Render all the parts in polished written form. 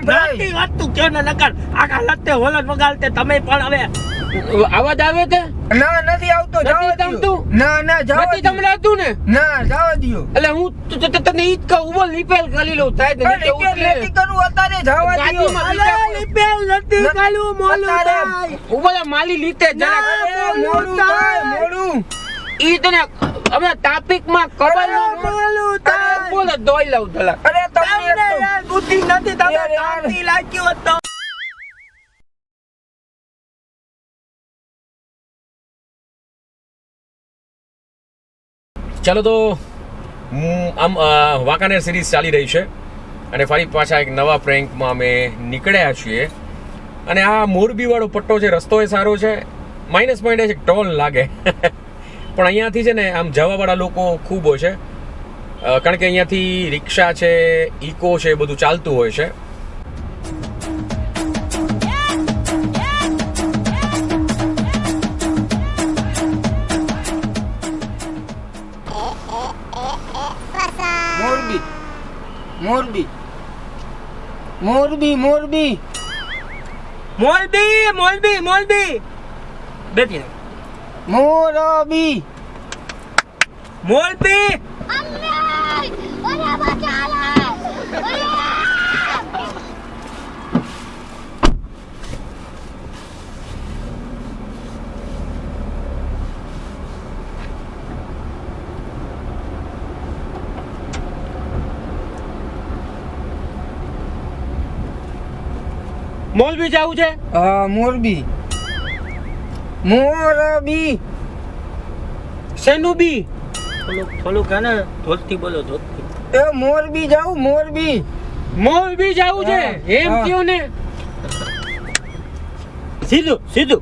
નાતી વાત તું કે ન નકર આખા લતે હોલન વગાડતે તમે પણ હવે અવાજ આવે છે? ના નથી આવતો. નથી જવા તમતું? દ્યો. ના ના જવા નથી દ્યો. તમરાતું ને? ના જવા દ્યો. એટલે હું તને ઈ જ કહું બોલ રિપેર કરી લઉં થાય તો નીચે રિપેર ઉતરે. નથી કરવું અત્યારે જવા દ્યો. ગાડીમાં અલે લિપેલ નથી કાલું મોલું અત્યારે થાય ઉભા માલી લીતે જરાક અરે મોડું થાય મોડું. ઈ તને અમે તાપિક માં કબલ મોલું થાય બોલ દોઈ લઉં તલા. અરે તમને તમને એક તો- યાર બુદ્ધિ નથી તમે યાર, યાર. કાંતિ લાગ્યું હતો ચાલો તો આમ વાંકાનેર સિરીઝ ચાલી રહી છે અને ફરી પાછા એક નવા પ્રેન્કમાં અમે નીકળ્યા છીએ અને આ મોરબીવાળો પટ્ટો છે રસ્તો એ સારો છે માઇનસ પોઈન્ટ એ છે ટોલ લાગે પણ અહીંયાથી છે ને આમ જવાવાળા લોકો ખૂબ હોય છે કારણ કે અહીંયાથી રિક્ષા છે ઇકો છે એ બધું ચાલતું હોય છે મોરબી મોરબી મોરબી મોરબી મોલબી મોલબી મોલબી બેઠી રહે. મોરબી મોલબી મોલબી જાવું છે? હા મોરબી મોરબી શેનું બી? થોડું કે ને ધોતથી બોલો ધોતથી એ મોરબી જાઉં મોરબી મોલબી જાવું છે એમ હા. કયો ને સીધું સીધું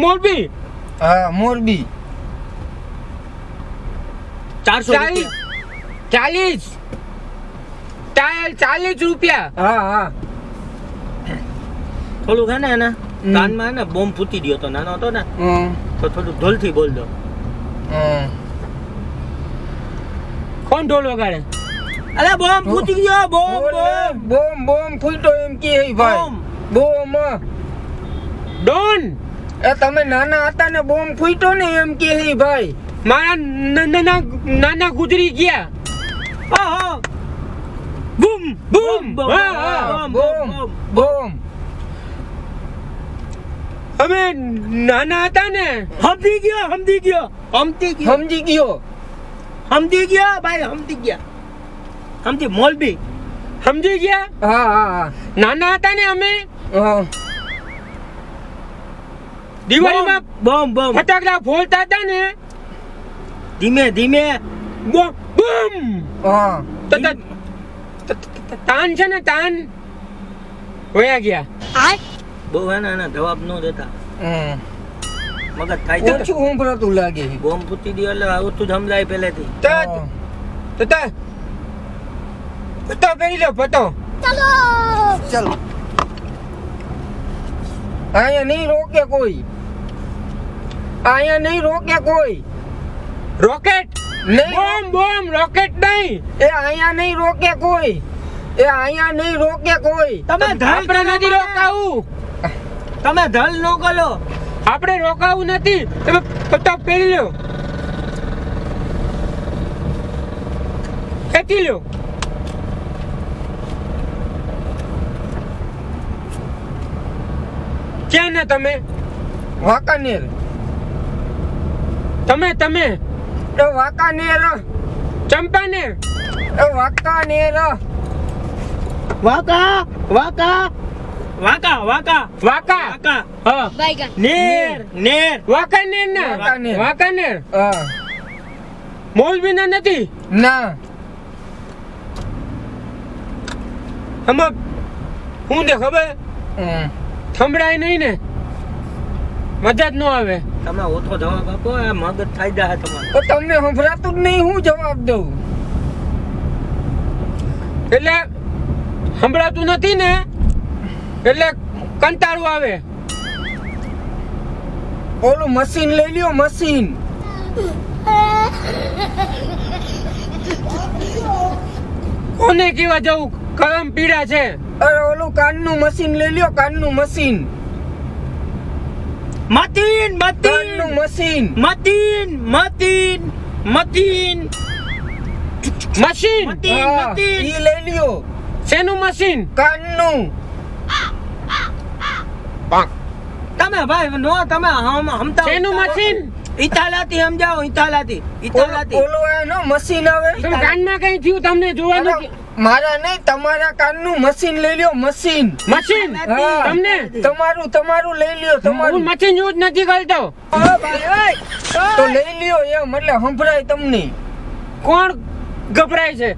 મોલબી હા મોરબી 400 40 રૂપિયા હા હા થોડું કે ને એને કાનમાં ને બોમ્બ ફૂટી ગયો તો નાનો હતો ને હમ, તો થોડું ઢોલથી બોલ દો હમ. કોણ ઢોલ વગાડે? અરે બોમ્બ ફૂટી ગયો બોમ્બ બોલ, બોમ્બ બોમ બોમ ફૂટો એમ કે હે ભાઈ બોમ ડોન એ તમે નાના હતા ને બોમ ફૂટો ને એમ કે હે ભાઈ મારા નાના ગુજરી ગયા. હા બૂમ બૂમ હા, હા. બોમ બોમ અમે નાના હતા ને સમજી ગયો સમજી ગયો સમજી ગયો સમજી ગયો સમજી ગયા ભાઈ સમજી ગયા સમજી મોલબી સમજી ગયા. હા હા હા નાના હતા ને અમે હા દિવાળીમાં બોમ્બ બોમ્બ ફટાકડા ફોડતા હતા ને ધીમે ધીમે બૂમ હા તો તાન છે ને તાન વયા ગયા. બહુ હે ને એને જવાબ ન દેતા હમ. મગજ થાય છે ઓછું ઉંભરાતું લાગે છે. બોમ્બ ફૂટી ગયો એટલે આવું તું સમજાય પહેલેથી હા. પતો પહેરી લો પતો. ચલો અહીંયા નહીં રોકે કોઈ અહીંયા નહીં રોકે કોઈ રોકેટ નહીં બોમ્બ બોમ્બ રોકેટ નહીં. એ અહીંયા નહીં રોકે કોઈ એ અહીંયા નહીં રોકે કોઈ તમે આપણે નથી રોકાવું. તમે ધલ નો કરો આપણે રોકાવું નથી. તમે પતો પહેરી લો ખેંચી લો. ક્યાં ને તમે વાંકાનેર તમે એ વાંકાનેર ચંપાનેર એ વાંકાનેર વાકા વાકા વાકા વાકા વાકા વાકા હા નેર નેર વાંકાનેર ના વાંકાનેર. વાંકાનેર હા મોલબી ના નથી. ના આમાં હું દે ખબર હમ. સંભળાય નહીં ને મજા જ ન આવે. તમે ઓછો જવાબ આપો આ મગજ થાય જાય તમારે તો તમને સંભળાતું જ નહીં હું જવાબ દઉં એટલે સંભળાતું નથી ને એટલે કંટાળું આવે. ઓલું મશીન લઈ લ્યો મશીન કોને કેવા જવું કલમ પીળા છે. અરે ઓલું કાનનું મશીન લઈ લ્યો, કાનનું મશીન. મતીન કાનનું મતીન મશીન. મતીન મતીન મતીન મશીન. મતીન હા, મતીન ઈ લઈ લ્યો, શેનું મશીન? કાનનું. તમે ભાઈ નો તમે હમતા શેનું મશીન? ઇતાલાથી સમજાવો, ઇતાલાથી ઇતાલાથી ઓલું એનો મશીન આવે. તમે કાનમાં કઈ થયું તમને જોવાનું? અરે, મારા નહીં, તમારા કાનનું મશીન લઈ લ્યો, મશીન. મશીન હા. તમને? તમારું લઈ લ્યો, હું તમારું. મશીન યુઝ નથી કરતો. ઓ ભાઈ ઓય, તો લઈ લ્યો એમ, એટલે સંભળાય તમને. કોણ ગભરાય છે?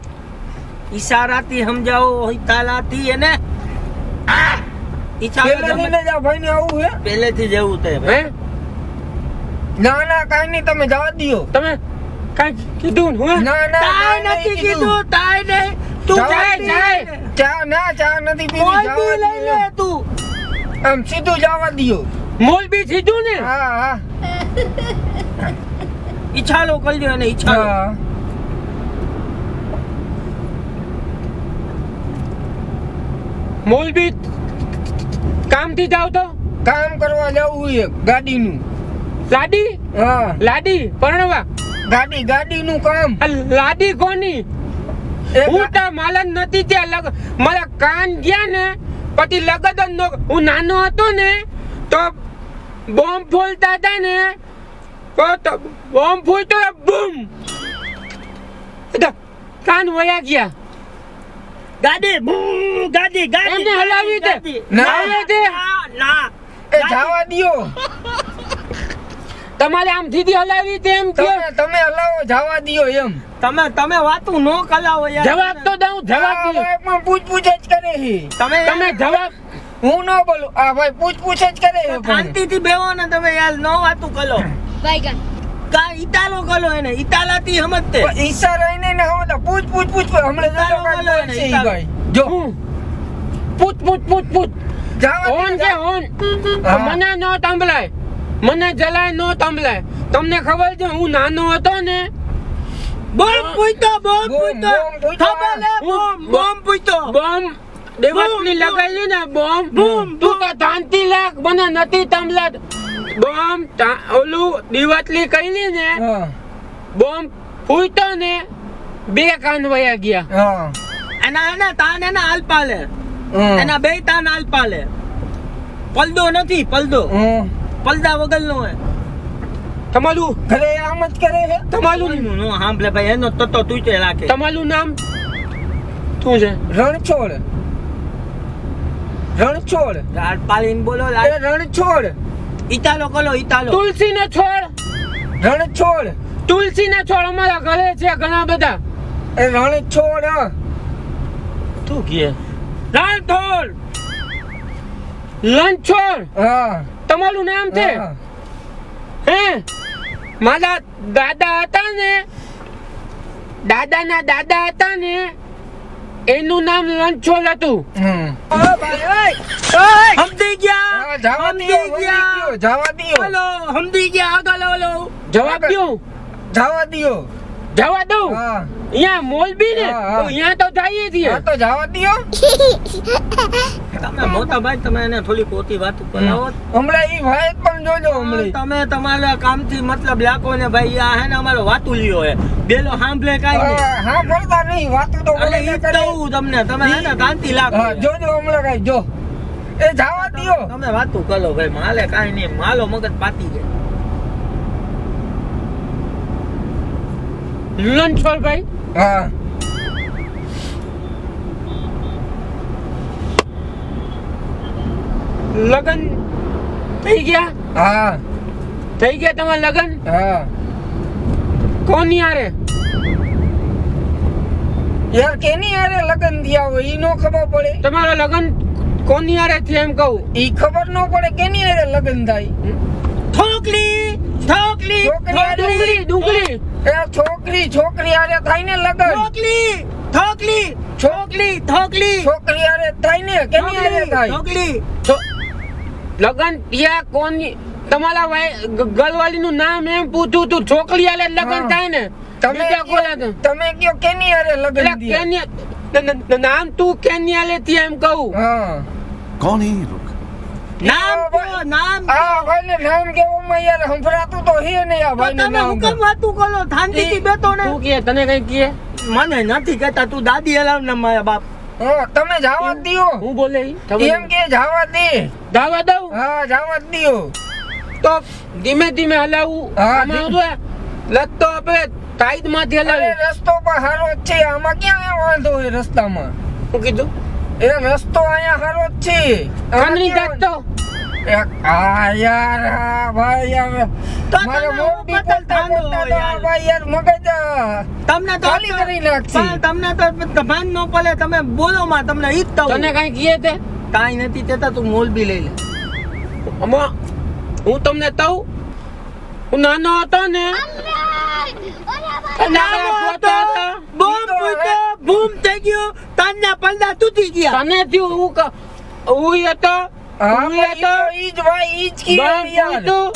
ઈશારાથી સમજાવો, ઇતાલાથી એને પેલાથી ને જા ભાઈ ને આવું હે. પહેલેથી જેવું તે હે? ના ના કાઈ નહીં, તમે જવા દ્યો. તમે કઈ કીધું ને? હું ના ના તાય કાંઈ નથી નહીં કીધું, તાય નહીં. તું જાય, જાય જાય. ચા નથી પીવી, કોઈ જવા બી લઈ લે દ્યો. તું. આમ સીધું જવા દ્યો. મોલબી સીધું ને? હા હા ઈચ્છાલો કરી દો એને ઈચ્છાલો. હા. મોલબી કામથી જાવ તો કામ કરવા જવું છે ગાડીનું. લાડી હા, લાડી પરણવા. ગાડીનું કામ. આ લાડી કોની? એ હું તો માલન નથી ત્યાં મારા કાન ગયા ને પછી લગન નો. હું નાનો હતો ને તો બોમ્બ ફોડતા હતા ને તો બોમ્બ ફોડતો બૂમ કાન વયા ગયા. ગાડી બૂ, ગાડી ગાડી એમને હલાવી દે. ગાડી. ના. ના ના એ જવા દ્યો. તમારે આમ સીધી હલાવી દે એમ કે તમે હલાવો, જવા દ્યો એમ. તમે વાતું નો કલાવો યાર. જવાબ તો દઉં. જવાબ આ દો. ભાઈ પણ પૂછપૂછ જ કરે છે. તમે જવાબ હું ન બોલું. આ ભાઈ પૂછપૂછ જ કરે છે પણ. શાંતિથી બેહો ને તમે યાર, નો વાતું કરો. કા ઇતાલો કરો એને, ઇતાલાથી સમજતે. પણ ઈશારા એને ને હવે તો પૂછ હમણાં ચાલો, જતો કાંઈ બોલો એને, બોલશે ઈ ચાલો. ભાઈ. જો હું પૂછ જવા ઓન છે દ્યો. ઓન. હા. મને નો તંબલાય, મને જલાય નો તંબલાય. તમને ખબર છે હું નાનો હતો ને બોમ પૂછતો, બોમ બોમ, પૂછતો. બોમ પૂછતો. ખબર લે, બોમ બોમ પૂછતો. બોમ્બ દેવતની બોમ, લગાવી ને બોમ્બ બોમ, તું તો શાંતિ લાગ, મને નથી તંબલાત. બોમ્બ ઓલું દિવાતલી કઈલી ને હા બોમ્બ ફૂટતો ને બે કાન વયા ગયા. હા એના તાન એના આલપા લે. હમ. એના બે તાન આલપા લે. પલદો નથી, પલદો. હમ. પલદા વગરનો હોય. તમારું ઘરે આમ જ કરે છે. તમારું નો સાંભળે ભાઈ, એનો તતો તૂટે રાખે. તમારું નામ શું છે? રણછોડ. લાડ પાલીને બોલો, એ લાડ. રણછોડ. ઇતાલો કરો, ઇતાલો. તુલસી નો છોડ. રણછોડ. તુલસી ના છોડ અમારા ઘરે છે ઘણા બધા. એ રણછોડ. તું કે રાણથોડ. લંછોડ હા તમારું નામ છે? હા. હે મારા દાદા હતા ને, દાદાના દાદા હતા ને એનું નામ લંછોડ હતું. હમ. ઓ ભાઈ ઓય, ઓય સમજી ગયા, હા, જવા દ્યો, સમજી ગયા. જવા દ્યો. હાલો સમજી ગયા, આગળ હાલો. જવાબ દઉં? જવા દ્યો. જવા દઉં? હા અહીંયા મોલબી ને હા, હા. તો અહીંયા તો જઈએ છીએ. હા તો જવા દ્યો. તમે મોટા ભાઈ, તમે એને થોડી ખોટી વાત કરાવો. હમણાં ઈ ભાઈ પણ જોજો હમણાં. તમે તમારા કામથી મતલબ લાખો ને ભાઈ, આ હે ને અમારો વાતુલિયો હે. બેલો સાંભળે કાંઈ નહીં. હા બોલતા નહીં, વાતું તો એટલે બોલે ઈ જ કરે. કહું તમને, તમે હે ને કાંતિ લાખો. હા જોજો હમણાં કઈ જો. એ જવા દ્યો. તમે વાતું કરો ભાઈ, માલે કાંઈ નહીં, માલો મગજ પાતી જાય. લંછોડ ભાઈ હા લગન થઈ ગયા? હા થઈ ગયા તમારા લગન? હા કોની હારે? યાર કેની હારે લગન થયા હોય ઈ નો ખબર પડે. તમારા લગન કોની હારે થયા એમ કહું? ઈ ખબર નો પડે કેની હારે લગન થાય. ઠોકલી, ઠોકલી, છોકરી, ડુંગળી એ છોકરી હારે થાય ને લગન. ઠોકલી, ઠોકલી, ઠોકલી, ઠોકલી, છોકરી હારે થાય ને કેની હારે થાય. ઠોકલી. લગન ત્યાં કોની? તમારા ગલવાલી નું નામ એમ પૂછું તું. છોકરી હારે લગન હા. થાય ને તમે બીજા કોઈ હારે? તમે કયો કેની હારે લગન એટલે થયા. નામ તું કેન્યા લેતી એમ કહું. હા कौन है ये लोग? નામ કયો, નામ આ કયો? ભાઈને નામ કેવામાં યાર સંભળાતું તો હે ને આ તો ભાઈને તમે નામ હુકમ વાતું કરો, શાંતિથી બેઠો ને. તું કે તને કઈ કહે? મને નથી કહેતા, તું દાદી હલાવ ને મારા બાપ. હા તમે જવા દ્યો. હું બોલે ઈ? એમ કે જવા દે. દાવા દઉં હા જવા દ્યો. તો ધીમે ધીમે હલાવું. હા, આમાં જો લત તો આપણે ટાઈટ માંથી અરે હલાવી. રસ્તો પણ સારો જ છે, આમાં ક્યાં વાંધો હોય રસ્તામાં? શું કીધું? એ રસ્તો અહીંયા સારો જ છે. કાનની દાંત તો આ યાર આ ભાઈ યાર તો મારે તમે મોટી ઉપર બોલતા ઠાંડો બોલતા તો યાર. આ ભાઈ યાર મગજ તમને તો ખાલી કરી નાખશે. પણ તમને તો ભાન ન પડે, તમે બોલો માં, તમને ઈ જ તને કહું. કઈ કહે તે? કાંઈ નથી કહેતા, તું મોલબી લઈ લે. આમાં હું તમને કહું, હું નાનો હતો ને નાનો હતો, બોમ્બ ફૂટ્યો, બૂમ થઈ ગયું, તારના પડદા તૂટી ગયા. તને થયું હું હું હતો હા હું ભાઈ, હતો ઈ જ ભાઈ ઈ જ કીધું બંધ યાર. ફૂટ્યું,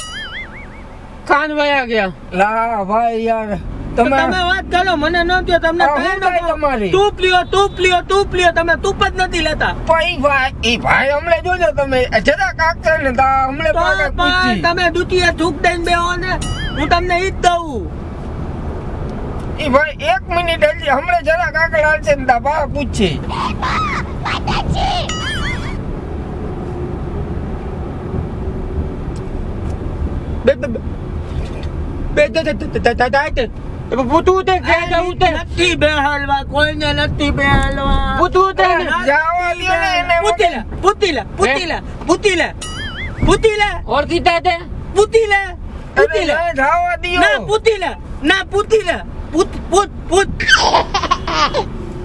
ખાન વયા ગયા. લા ભાઈ યાર તો તમે તમે વાત કરો, મને ન કહો, તમને હા, કહે હું ન થાય કહો. તમારી? તૂપ લ્યો, તૂપ લ્યો, તૂપ લ્યો, તમે તૂપ જ નથી લેતા. ભાઈ ઈ ભાઈ હમણે જોજો તમે જરા કાકતા ને તા હમણે તો પાકે પણ પૂછી તમે દુતીએ થૂક દઈને બેહો ને, હું તમને ઈ જ દઉં. ઈ ભાઈ 1 મિનિટ હજી હમણે જરા કાકડ હાલશે ને તા બા પૂછી બે બે બે પૂતું તે કે જવું તે નથી બેહાડવા, કોઈને નથી બેહાડવા. પૂતું તે જાવા દ્યો ને એને પૂતી લે, પૂતી લે, પૂતી લે, પૂતી લે, પૂતી લે, ઓળખી તે પૂતી લે, પૂતી લે. અરે જાવા દ્યો ના પૂતી લે, ના પૂતી લે, પૂત પૂત પૂત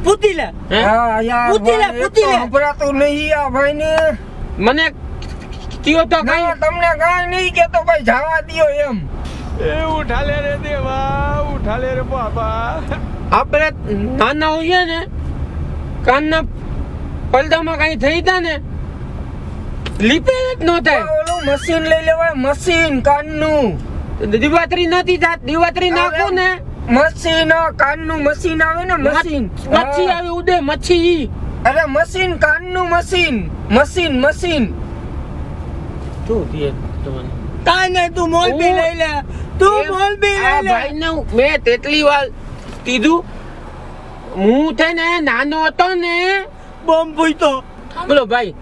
પૂતી લે. હા યાર પૂતી લે, ભાઈ, પૂતી એક તો લે. સંભળાતું નહીં આ ભાઈને મને કયો તો કઈ ના તમને કાંઈ નહીં કેતો ભાઈ જાવા દ્યો એમ આપણે નાના હોઈએ ને કાનના પડદામાં કઈ થઈ તા ને લીપે જ ન થાય. ઓલું મશીન લઈ લેવાય મશીન કાનનું દિવાતરી નથી થાત, દિવાતરી નાખો ને મશીન કાનનું મશીન આવે ને મશીન મચ્છી આવી ઉડે મચ્છી. અરે મશીન કાનનું મશીન મશીન મશીન શું થયે તમને? કાંઈ નહીં, તું મોલબી લઈ લે, તું મોલબી આ લઈ લે. ભાઈને મેં તેટલી વાર કીધું, હું છે ને નાનો હતો ને. બોમ્બ ફૂટ્યો. બોલો ભાઈ,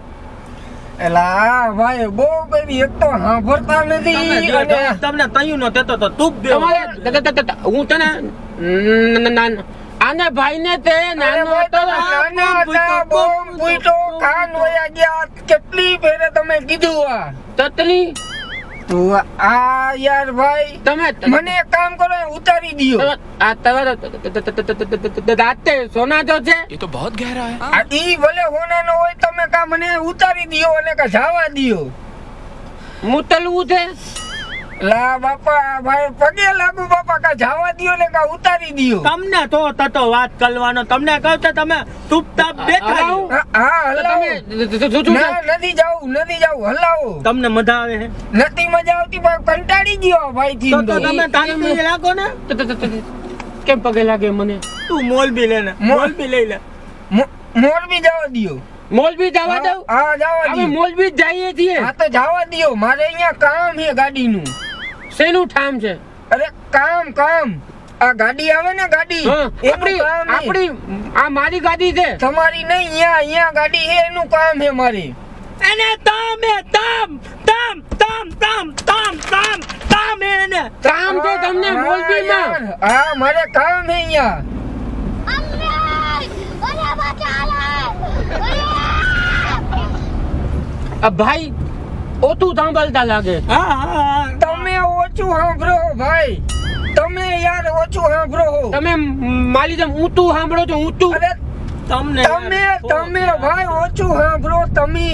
એલા ભાઈ બહુ બધી એક તો સાંભળતા તમે નથી જો, અને તમને તયું નો થતો તો તું જ બેહો. તમારે હું તને આને ભાઈને તે નાનો હતો નાના હતા બોમ્બ ફૂટ્યો કાન વયા ગયા કેટલી ફેરે તમે કીધું આ તતલી તો આ યાર ભાઈ તમે મને એક કામ કરો ઉતારી દિયો આ તમારો દાંતે સોના જો છે. ये तो बहुत गहरा है. આ ઈ ભલે હોનાનો હોય તમે કા મને ઉતારી દિયો અને કા જવા દિયો મુતલવું છે. લા બાપા ભાઈ પગે લાગુ બાપા કા જવા દિયો ને કા ઉતારી દિયો તમને તો તતો વાત કરવાનો, તમને કહું તો તમે ચૂપચાપ બેઠા રહો. હલાવું? હા તો હલાવો તમે ના નથી જાવું હલાવો તમને મજા આવે છે નથી મજા આવતી ભાઈ કંટાળી ગયો ભાઈ થી તો તમે તારી રાખો ને. કેમ પગે લાગે મને? તું મોલબી લે ને, મોલબી લઈ લે. મોરબી જવા દિયો મોલબી જવા દઉં? હા જવા અમે દિયો મોલબી જ જઈએ છીએ. હા તો જવા દિયો મારે અહીંયા કામ છે ગાડીનું શેનું ઠામ છે? અરે કામ આ ગાડી આવે ને ગાડી હા, એનું કામ છે. આપણી આ મારી ગાડી છે. તમારી નહીં અહીંયા ગાડી છે એનું કામ છે મારી એને તમે તમ એને કામ છે તમને હા, મોલબીમાં? યાર. હા મારે કામ છે અહીંયા આ ભાઈ ઓતું સાંભળતા લાગે. હા તમે ઓછું સાંભળો ભાઈ તમે યાર ઓછું સાંભળો તમે માલી જેમ ઊંચું સાંભળો છો ઊંચું. અરે તમને તમે ભાઈ ઓછું સાંભળો તમે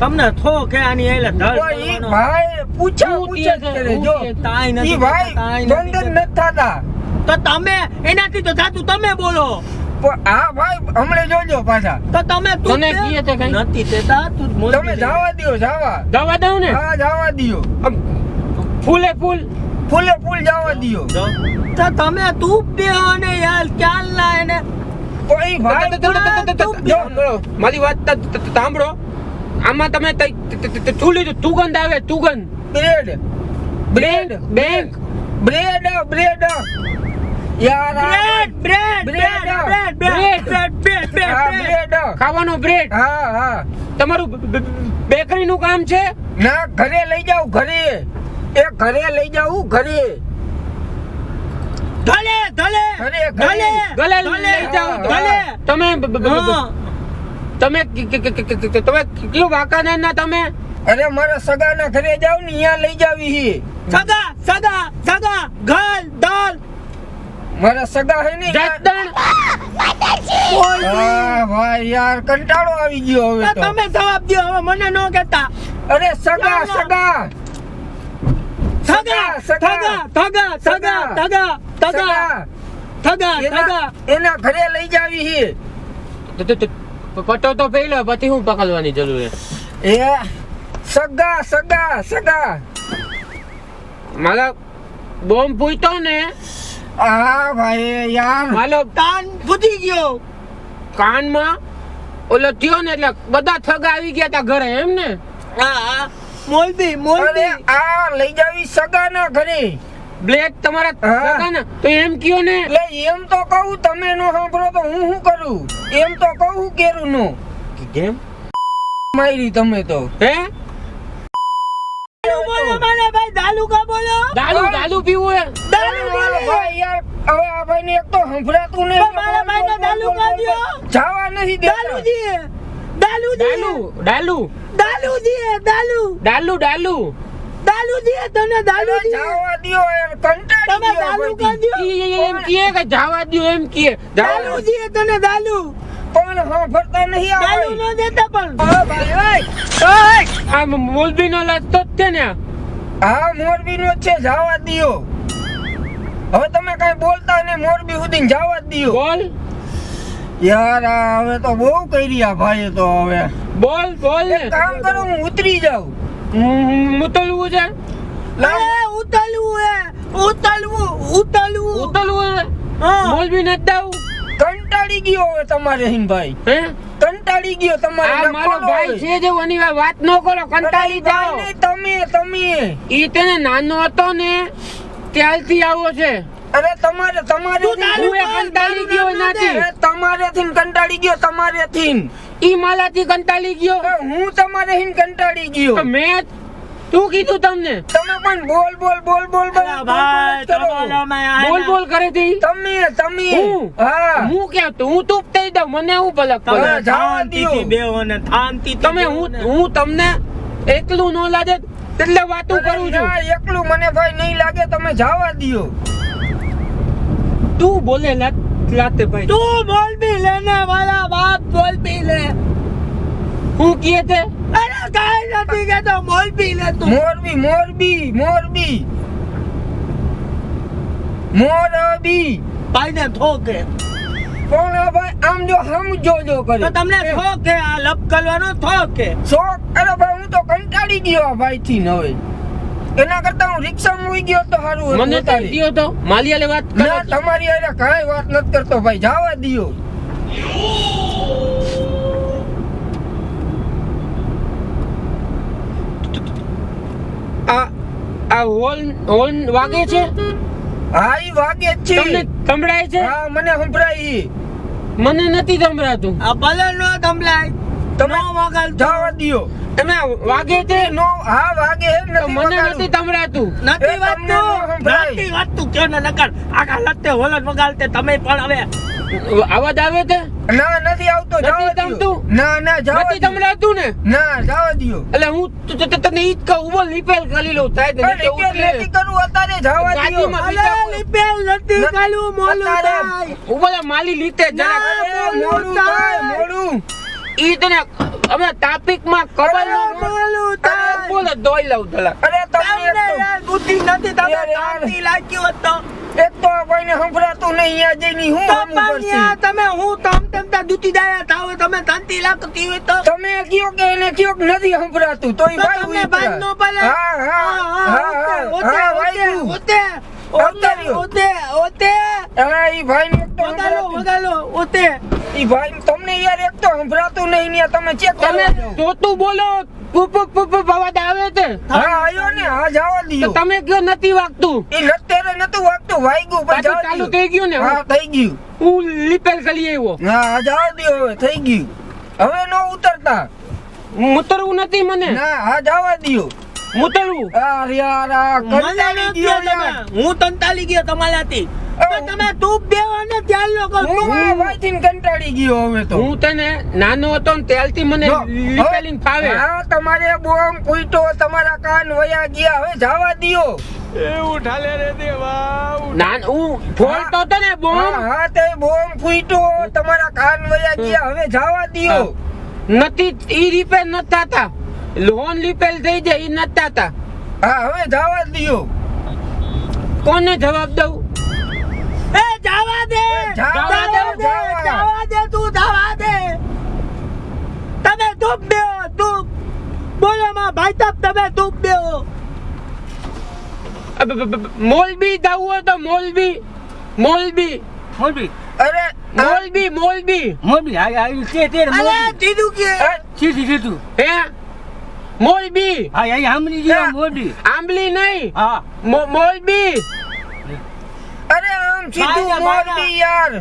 તમને થો કે આની એટલે ધડ ભાઈ કરવાનો. ભાઈ પૂછા હું પૂછે કે છે, કરે હું જો કે છે. કાંઈ નથી ઈ ભાઈ કાંઈ નથી બંધ જ નથી થતા તો તમે એનાથી તો જાતું તમે બોલો પણ આ ભાઈ હમણે જોજો પાછા તો તમે તું તને જ કીએ તે કઈ? નથી તેતા તું જ મોલબી તમે લે. જવા દ્યો જવા દવા દઉં ને? હા જવા દ્યો ફૂલે ફૂલ ફૂલે ફૂલ જવા દ્યો તો તમે તું બેહો ને યાર, ક્યાં ના એને કોઈ ભાઈ જો, મારી વાત સાંભળો. આમાં તમે શું લીધું? તુગંધ આવે, તુગંધ. બ્રેડ બ્રેડ, બેંક, બ્રેડ યાર બ્રેડ ખાવાનો બ્રેડ. હા તમારું બેકરી નું કામ છે? ના ઘરે લઈ જાઉં ઘરે લઈ જાઉં ઘરે ધલે ગલે લઈ જાઓ. ગલે. તમે કયું વાંકાનેર ના તમે? અરે મારા સગાના ઘરે જાવ ને અહીંયા લઈ જાવી હી સગા ઘર દલ મારા સગા હે ને જસદણ. હા ભાઈ યાર કંટાળો આવી ગયો હવે તો તમે જવાબ દો હવે મને ન કહેતા અરે સગા એના ઘરે લઈ જાવી હી પટો તો પહેલો, પછી હું પકડવાની જરૂર છે? એ સગા મારા બોમ્બ પૂછતો ને, હા ભાઈ યાર મારો કાન ફૂટી ગયો. કાનમાં ઓલો થયો ને એટલે બધા થગા આવી ગયા તા ઘરે, એમ ને? હા મોલબી અરે આ લઈ જાવી સગાના ઘરે બ્લેક તમારા હા. થગા ને તો એમ કયો ને. એટલે એમ તો કહું તમે નો સાંભળો તો હું શું કરું એમ તો કહું કેરું નો કેમ મારી તમે તો હે? બોલો મને ભાઈ દાલુ કા બોલો દારૂ પીવું હે? દાલુ બોલો ભાઈ યાર હવે આ ભાઈ ને એક તો સંભળાતું નહીં મારા ભાઈ ને દાલુ કા દ્યો જવા નથી દેતા દાલુ દીએ દાલુ દીએ દાલુ દાલુ દીએ દાલુ દીએ તને દાલુ દીએ જવા દ્યો યાર કંટાળી તમે ગયો દાલુ કા ભાઈ. દ્યો એમ કહે કે જવા દ્યો, એમ કહે. દાલુ દીએ તને દાલુ પણ સાંભળતા નહીં આ દાલુ ભાઈ. ન દેતા પણ હા ભાઈ ઓય. આ મોલબી નો લસ્તો જ છે ને? હા મોરબી નો છે જવા દ્યો હવે તમે કઈ બોલતા ને મોરબી સુધી જવા દ્યો બોલ યાર આ હવે તો બહુ કરી આ ભાઈ તો હવે બોલ ને. એક કામ કરો હું ઉતરી જાઉં ઉતલવું છે? ઉતલવું હે? હા. મોલબી નથી દાવું? કંટાળી ગયો હવે તમારે હિન ભાઈ હે? કંટાળી ગયો તમારે આ મારો નકોડો ભાઈ હોય. છે જે ઓની વાત ન કરો, કંટાળી અરે જાઓ. ભાઈ નહીં, તમે ઈ તેને નાનો હતો ને ત્યારથી આવો છે. અરે તમારે હું એ કંટાળી ગયો નથી. તમારે થી કંટાળી ગયો તમારે થી ઈ મારાથી કંટાળી ગયો. હું તમારે હિન કંટાળી તો ગયો મેં શું કીધું તમને? તમે પણ બોલ ભાઈ બોલ કરે છે ઈ? તમે હું? હા હું ક્યાં તો હું તુપ થઈ દઉં, મને હું ભલક તમે પડે. જવા દ્યો. તમે હું તમને એકલું ન લાગે એટલે વાતો કરું છું. ના, એકલું મને ભાઈ નહીં લાગે તમે જવા દ્યો તું બોલે લાતે ભાઈ. તું મોલબી લેને વાલા બાપ મોલબી લે હું કહે છે? અરે કાઈ નથી કેતો મોલબી લે તું મોરબી ભાઈ ને ઠોકે પણ ભાઈ આમ જો હમ જો કરે તો તમને ઠોકે આ લપ કરવાનો ઠોકે શોખ અરે ભાઈ હું તો કંટાળી ગયો આ ભાઈ થી હવે એના કરતા હું રિક્ષામાં ઉઈ ગયો તો સારું હતું મને ઉતારી. દિયો તો માલિયાલે વાત કરો ના તમારી હારે કાંઈ વાત નથી કરતો ભાઈ જવા દ્યો આ હોર્ન વાગે છે? હા ઈ વાગે જ તમને છે સંભળાય છે? હા મને સંભળાય મને નથી સંભળાતું. આ ભલે નો તમલાય તમે નો વગાડ જવા દ્યો તમે વાગે છે? નો હા વાગે હે તો નથી મને વગાડવું. નથી સંભળાતું. નથી એ તમને નો સંભળાય. નથી વાતતું કેમ ને નકર આખા લત્તે હોલન વગાડતે તમે પણ હવે અવાજ આવે છે? ના નથી આવતો નથી જવા દ્યો ગમતું? ના જવા નથી દ્યો સંભળાતું ને? ના જવા દ્યો એટલે હું તને ઈ જ કહું, ઉભો લિપેલ કરી લઉં થાય તો નીચે રિપેર ઉતરે. નથી કરવું અત્યારે જવા દ્યો ગાડીમાં અલે લીપેલ નથી ગાલું મોલું અત્યારે થાય ઉભો રે, માલી લીતે જરાક. અરે, મોડું થાય મોડું ઈ તને અમે તાપીકમાં કબર અરે મોલું થાય બોલે દોઈ લઉં તલા. અરે તમને તમને એક તો- યાર બુદ્ધિ નથી તમે યાર, યાર. શાંતિ લાગ્યું હોત તો એક તો આ કોઈને સંભળાતું નહીં અહીંયા જઈને હું તો હમું પણ કરશે યાર તમે હું તમતા દૂતી દાયા થાવ તમે શાંતિ લાગતી હોય તો તમે કયો કે એને કયો કે નથી સંભળાતું તો ઈ તો ભાઈ તમને ઉતરા. ભાઈ નો ભલે હા હા, વાગ્યું. ઓતે આવતા રહ્યો. ઓતે ઓતે હવે ઈ ભાઈને એક તો વગાડો સંભળાતું. વગાડો ઓતે ઈ ભાઈ તમને યાર એક તો સંભળાતું નહીં ને તમે ચેક તમે કરો. જોતું બોલો પુપ અવાજ આવે છે હા આયો ને હા જવા તો દ્યો. તમે કયો નથી વાગતું ઈ લત્તરે નતું વાગતું વાગ્યું પણ પાછું જવા ચાલુ દ્યો. થઈ ગયું ને હા થઈ ગયું. હું લિપેલ કરી આવ્યો હા જવા દ્યો હવે થઈ ગયું. હવે નો ઉતરતા. ઉતરવું નથી મને ના હા જવા દ્યો. ઉતરવું યાર યાર આ મને કંટાળી નથી ગયો તમે યાર. હું તંતાલી ગયો તમારાથી તો તમે ધૂપ દેવો ને ધ્યાન લો કરો હું આ ભાઈથી કંટાળી ગયો હવે તો. હું તને નાનો હતો ને ત્યારથી મને જો, લિપેલિંગ ફાવે હા તમારે બોમ્બ ફૂટ્યો તમારા કાન વયા ગયા હવે જવા દ્યો. હું ફોડતો હતો ને હા બોમ્બ હા તે બોમ્બ ફૂટ્યો તમારા કાન વયા ગયા હવે જવા દ્યો. નથી ઈ રિપેર નથી થતા લોન રિપેર થઈ જાય ઈ નથી થતા હા હવે જવા દ્યો. કોને જવાબ દઉં એ જવા દે જવા દે, જવા. જવા દે તું જવા દે તમે ધૂપ દેવો ધૂપ બોલો માં ભાઈ તબ તમે ધૂપ દેવો મોલબી જવું હોય તો મોલબી મોરબી અરે મોલબી મોરબી આવી છે તે મોરબી સીધું કે સીધું સીધું હે મોલબી હા અહીં સાંભળી ગયો મોરબી આંબલી નહીં હા મોલબી અરે આમ સીધું બાયના, મોરબી યાર.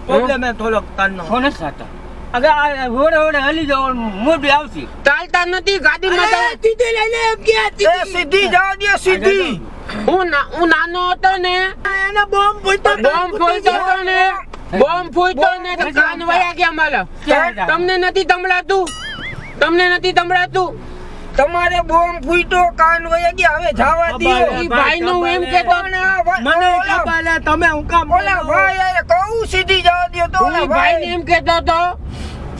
પ્રોબ્લેમ હે થોડોક કાનનો કોને સાતા અગર આ હોડે હોડે હલી જાવ મોરબી આવશે ચાલતા નથી ગાડીમાં જાઉં. સીધી લઈને એમ કે એ સીધી જવા દ્યો સીધી. હું નાનો હતો ને એને બોમ્બ પૂછતો બોમ્બ ફોડતો હતો ને બોમ્બ ફોડતો ને તો કાન વયા ગયા મારા તમને નથી સંભળાતું તમારે બોમ્બ ફૂટ્યો કાન વયા ગયા હવે જવા દ્યો. ઈ ભાઈનું એમ કહેતો પણ આ ભાઈ- મને ઓલા- ખબર લે તમે હું કામ ઓલા ભાઈ યાર કહું સીધી જવા દ્યો તો ઓલા હું ભાઈને ભાઈ એમ કહેતો હતો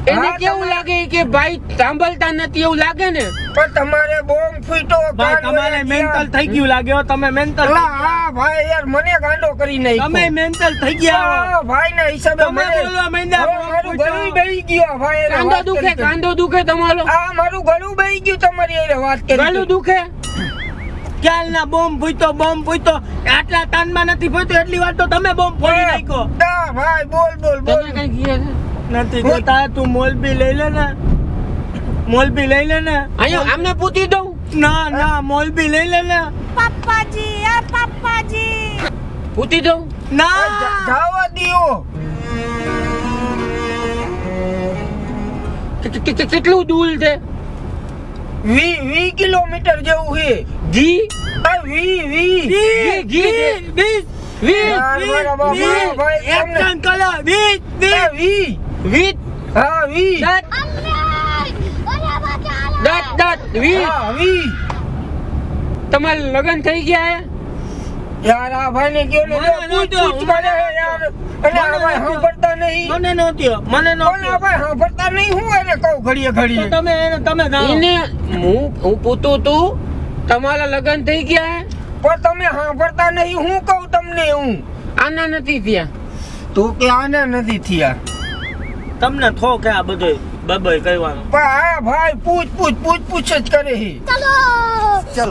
એને હા, કેવું તમે- લાગે કે ભાઈ સાંભળતા નથી એવું લાગે ને પણ તમારે બોમ્બ ફૂટ્યો ભાઈ કાન તમારે વયા મેન્ટલ ગયા. થઈ ગયું લાગે હો તમે મેન્ટલ ઓલા હા ભાઈ યાર મને ગાંડો કરી નાખ્યો. તમે મેન્ટલ થઈ ગયા આ ભાઈના હિસાબે તમે મને- બોલવા માંડ્યા, હવે મારું ગળું બેહી ગયું આ ભાઈ હારે કાંદો વાત દુખે કરી. કાંદો દુખે તમારો આ મારું ગળું બેહી ગયું તમારી હારે વાત કરી. ગળું દુખે ક્યારના બોમ્બ ફૂટ્યો આટલા તાનમાં નથી ફૂટ્યો એટલી વાર તો તમે બોમ્બ ફોડી નાખ્યો ના ભાઈ બોલ બોલ બોલ. તમે કઈ કહે છે? નથી જોતા તું મોલબી લઈ લે ને મોલબી લઈ લે ને અહીંયા આમને પૂછી દઉં ના મોલબી લઈ લે ને પૂછી દઉં ના જવા દ્યો. કેટલું દૂર છે 20 કિલોમીટર જેવું છે. ઘી આ 20 વીસ મારા બાપા, ભાઈ, એક્શન કરો 20 આ 20 વીસ હા 20 દસ વીસ હા 20 તમારે લગ્ન થઈ ગયા હે યાર આ ભાઈને કયો ને મને પૂછ નહોતો, પૂછ કરે છે યાર. અને આ ભાઈ સાંભળતા નહીં. મને નહોતી પણ આ ભાઈ સાંભળતા નહીં હું એને કહું ઘડીએ ઘડીએ. તમે જાઓ એને હું પૂછું તું તમારા લગ્ન થઈ ગયા હે પણ તમે સાંભળતા નહીં હું કહું તમને હું. આના નથી થયા તું કે આને નથી થયા. તમને થો કે આ બધું બબય કહેવાનું પણ આ ભાઈ પૂછ જ કરે છે.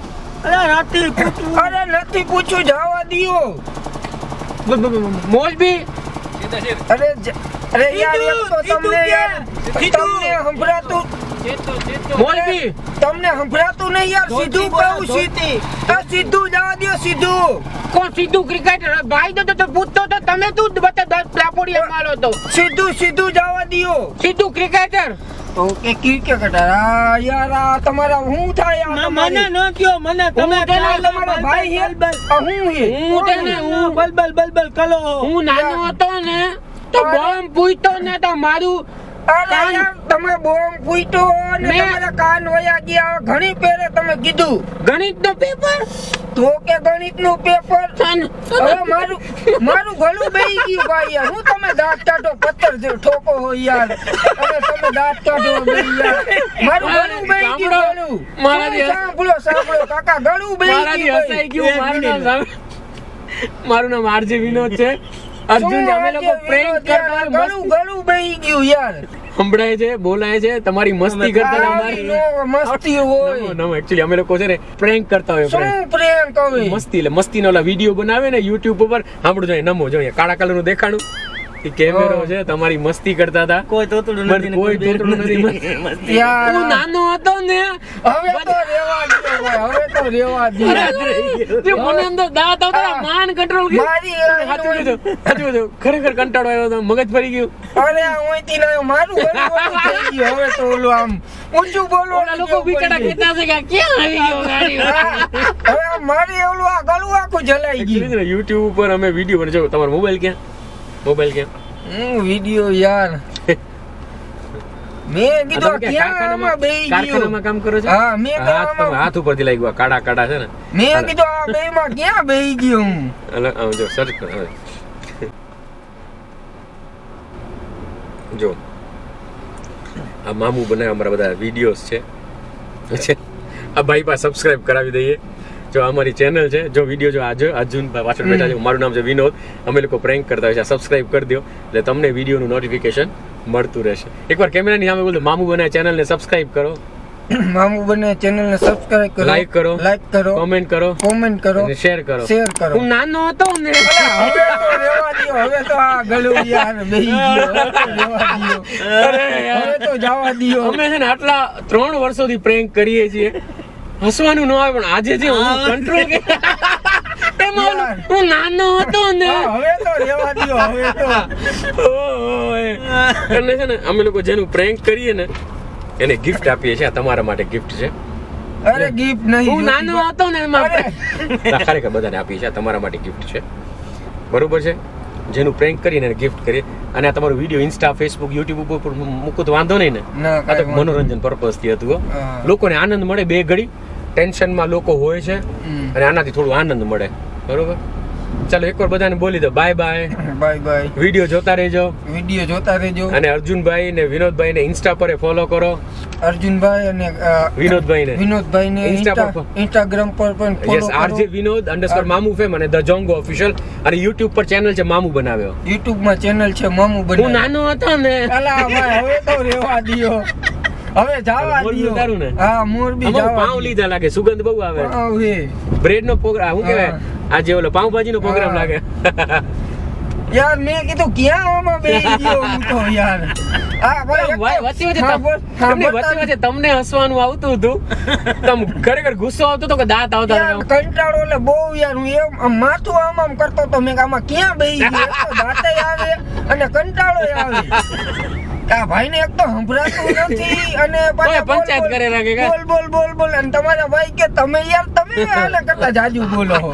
અરે નથી પૂછવું અરે નથી પૂછ્યું જવા દ્યો. મોલબી અરે યાર એક તો તમને યાર તમને સંભળાતું મોલબી તમને સંભળાતું નહીં યાર સીધું કહું સીધું જવા દ્યો સીધું. કોણ સીધું ક્રિકેટર ભાઈ તો પૂછતો તો તમે તું બધા 10 લાપોડિયા મારો તો સીધું જવા દ્યો. સીધું ક્રિકેટર ઓકે ક્રિકેટર આ યાર આ તમારા હું થાય આ મને તમારી? ન કયો મને તમે હું તને તમારા ભાઈ હે? આ હું હે? હું તને હું બલબલ કરો હું નાનો હતો ને તો બોમ્બ પૂછતો ને તો મારું અરે યાર તમે બોમ્બ ફૂટ્યો ને મેં- તમારા કાન વયા ગયા ઘણી પેરે તમે કીધું ગણિત નો પેપર તો કે ગણિત નું પેપર હવે મારું ગળું બેહી ગયું ભાઈ યાર હું તમે દાંત કાઢો પથ્થર જેવો ઠોકો હો યાર હવે તમે દાંત કાઢો ભાઈ યાર મારું ગળું બેહી ગયું ગળું મારાથી સાંભળો કાકા ગળું મારાથી બેહી હસાઈ ગયું ગયું મારું નામ આરજે વિનોદ છે અર્જુન અમે લોકો પ્રેન્ક કરતા હોય મસ્ત ગળું બેહી ગયું યાર સંભળાય છે, બોલાય છે, તમારી મસ્તી કરતા હતા આવી અમારી. નો મસ્તી હોય નમો એકચ્યુઅલી અમે લોકો છે ને પ્રેન્ક કરતા હોય prank. શું પ્રેમ કહે મસ્તી એટલે મસ્તીનો ઓલા વિડીયો બનાવે ને YouTube ઉપર સાંભળો જોઈએ નમો જોઈએ કાળા કલર નું દેખાણું એ કેમેરો છે તમારી મસ્તી કરતા હતા કોઈ તોતડું નથી ને કોઈ તોતડું નથી. મસ્તી. યાર હું નાનો હતો ને હવે તો રેવા દો ભાઈ, હવે તો રેવા દો તે મને અંદર દાંત આવતા માન કંટ્રોલ કર્યું. મારી સાચું કીધું. ખરેખર કંટાળો આવ્યો હતો મગજ ફરી ગયું. અરે ઓયથી ના મારું ગળું ઓલું થઈ ગયું હવે તો ઓલું આમ ઊંચું બોલો ઓલા લોકો બિચારા કહેતા છે કે આ ક્યાં આવી ગયો ગાડી. હવે મારી ઓલું આ ગળું આખું જલાઈ Actually ગયું છે ને YouTube ઉપર અમે વિડીયો બનાવી જો તમારો મોબાઈલ ક્યાં વિડિયો યાર મેં કીધું તમે ક્યાં આમાં બેહી ગયું કારખાનામાં કામ કરો છો હા મેં કીધું હાથ તમે આમાં- હાથ ઉપરથી લાગી ગયા કાળા કાળા છે ને મેં કીધું આ બેમાં ક્યાં બેહી ગયો હું અલગ આમ જો સર્ચ કરો હવે. જો આ મામુ બનાવે અમારા બધા વિડીયોઝ છે આ ભાઈ પાસે સબસ્ક્રાઇબ કરાવી દઈએ જો અમારી ચેનલ છે જો વિડીયો જો આજે અર્જુન પાછળ બેઠા છે મારું નામ છે વિનોદ અમે લોકો પ્રેન્ક કરતા હોય છે સબસ્ક્રાઇબ કરી દો એટલે તમને વિડીયોનું નોટિફિકેશન મળતું રહેશે એકવાર કેમેરાની સામે બોલો મામુ બનાવે ચેનલને સબસ્ક્રાઇબ કરો મામુ બને ચેનલ ને સબસ્ક્રાઇબ કરો લાઈક કરો લાઈક કરો કોમેન્ટ કરો કોમેન્ટ કરો અને શેર કરો શેર કરો હું નાનો હતો ને અલા, હવે તો રેવા દ્યો, હવે તો આ ગળું યાર બેહી ગયો હવે તો રેવા દ્યો. હવે તો જવા દ્યો અમે છે ને આટલા 3 વર્ષોથી પ્રેન્ક કરીએ છીએ હસવાનું ન આવે પણ આજે જે હું કંટ્રોલ એમાં ઓલું હું નાનો હતો ને હા, હવે તો રેવા દ્યો હવે તો અને છે ને અમે લોકો જેનું પ્રેન્ક કરીએ ને એને ગિફ્ટ આપીએ છીએ આ તમારા માટે ગિફ્ટ છે અરે ગિફ્ટ નહીં હું નાનો હતો ને એમાં અરે ના, ખરેખર બધાને આપીએ છીએ આ તમારા માટે ગિફ્ટ છે બરોબર છે જેનું પ્રેન્ક કરીને એને ગિફ્ટ કરીએ અને આ તમારો વિડીયો ઇન્સ્ટા ફેસબુક યુટ્યુબ ઉપર મૂકો તો વાંધો નહીં ને ના, આ તો કાંઈ વાંધો મનોરંજન પર્પઝ થી હતું હો. હા. લોકોને આનંદ મળે બે ઘડી ટેન્શનમાં લોકો હોય છે હમ. અને આનાથી થોડું આનંદ મળે બરોબર ચાલો એકવાર બધાને બોલી દો bye bye bye bye video જોતા રહેજો વિડિયો જોતા રહેજો અને અર્જુનભાઈ ને વિનોદભાઈ ને ઇન્સ્ટા પર ફોલો કરો અર્જુનભાઈ અને વિનોદભાઈ ને વિનોદભાઈ ને Insta પર ઇન્સ્ટાગ્રામ પર પણ યસ ફોલો આરજે કરો વિનોદ અંડરસ્કોર મામુ ફેમ અને ધ જોંગો ઓફિશિયલ અને યુટ્યુબ પર ચેનલ છે મામુ બનાવ્યો યુટ્યુબ માં ચેનલ છે મામુ હું બને નાનો હતો ને અલા ભાઈ હવે તો રેવા દ્યો હવે જવા મોરબી ઉતારું ને? દ્યો હા મોરબી અમારું જવા પાઉં લીધા લાગે સુગંધ બહુ આવે હવે બ્રેડ નો પ્રોગ્રામ શું કહેવાય આજે ઓલો પાઉંભાજી નો પ્રોગ્રામ હા. લાગે યાર મેં કીધું ક્યાં આમાં બેહી ગયો હું તો યાર હા ભાઈ એક તો- વચ્ચે વચ્ચે હા, બોલ. હા, એમને બતા- વચ્ચે વચ્ચે તમને હસવાનું આવતું હતું તમ ખરેખર ગુસ્સો આવતો હતો કે દાંત આવતા યાર હતા કંટાળો એટલે બહુ યાર હું એમ આમ માથું આમ કરતો તો મેં કીધું આમાં ક્યાં બેહી ગયો એક તો દાંતે આવે અને કંટાળો આવે આ ભાઈ ને એક તો સંભળાતું નથી અને પાછા કોઈ પંચાયત બોલ, કરે રાખે કે? બોલ બોલ બોલ બોલ અને તમારા ભાઈ કે તમે યાર તમે આને કરતા જાજુ બોલો છો